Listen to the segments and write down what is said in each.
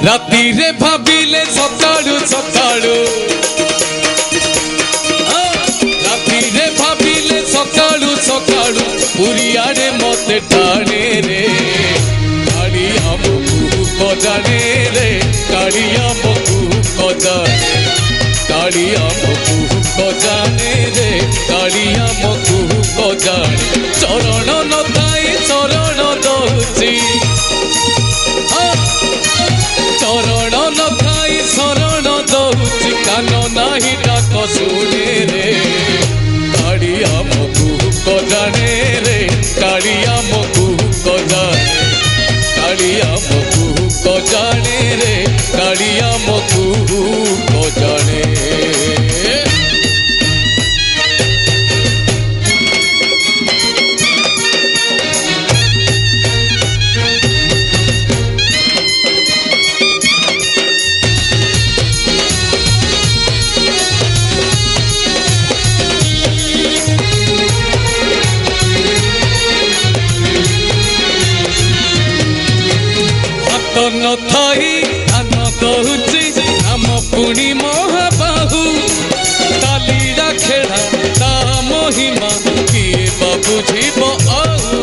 राती रे भाविले सकाळू सकाळू राती रे भाविले सकाळू सकाळू पुरी आड़े मते टाणे रे कालिया मकु कजाने रे कालिया मकु कजाने कालिया मकु कजाने रे कालिया मकु कजाने चरण न थाई चरण दउची चरण न थाई शरण दउची कान नाही डाक शुणे रे कालिया मकु कजाने रे कालिया मकु कजाने कालिया मकु कजाने रे कालिया मकु कजाने न थाई आन दउची आम पुणी महाबाहु तालीरा खेड़ा ता महिमा किए बा बुझिब आउ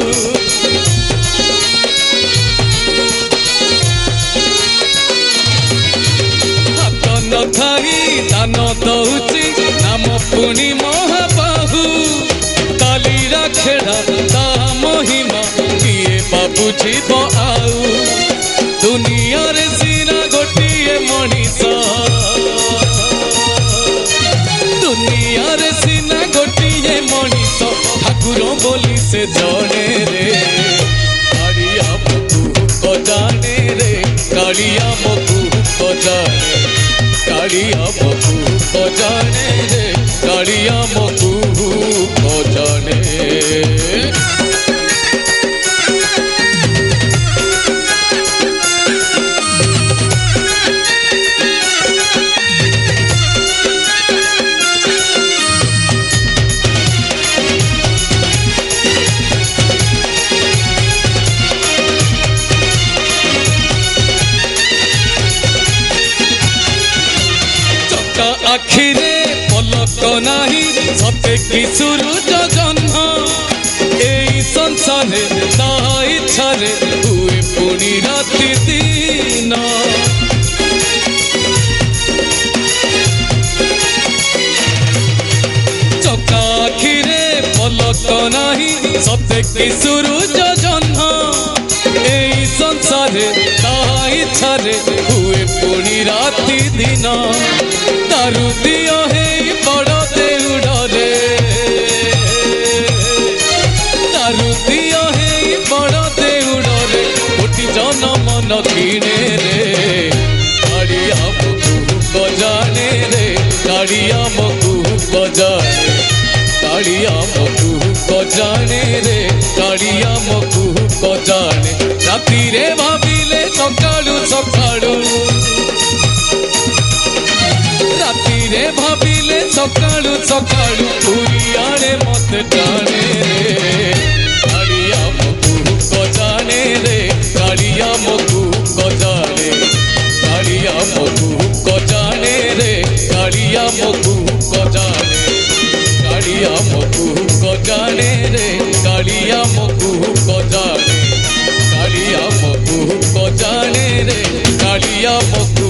हाथ न थाई दान दउची आम पुणी महाबाहु तालीरा खेड़ा ता महिमा किए बा बुझिब आउ दुनिया रे सीना गोटिए मनीष दुनिया रे सीना गोटिए मनीष ठाकुर बोली से जने रे कालिया मकु कजाने रे कालिया मकु कजाने कालिया मकु कजाने रे कालिया मकु कजाने आखिरे पलक नाही सते कि सूरज जन्म एई संसारे ता इच्छारे हुए पुणी राति दिन चका आखिरे पलक नाही सते कि सूरज जन्म एई संसारे ता इच्छारे हुए पुणी राति दिन दारु दियो हे बड़ देउड़े दारु दियो हे बड़ देउड़े कोटि जनम न किने रे कालिया मकु कजाने रे कालिया मकु कजाने कालिया मकु कजाने रे कालिया मकु कजाने राती रे भाविले सकाळू सकाळू राती रे भाविले सकाळू सकाळू पुरी आड़े मते टाणे रे कालिया मकु कजाने रे कालिया मकु कजाने कालिया मकु कजाने रे कालिया मकु कजाने कालिया मकु कजाने रे कालिया मकु कजाने कालिया मकु कजाने रे कालिया मकु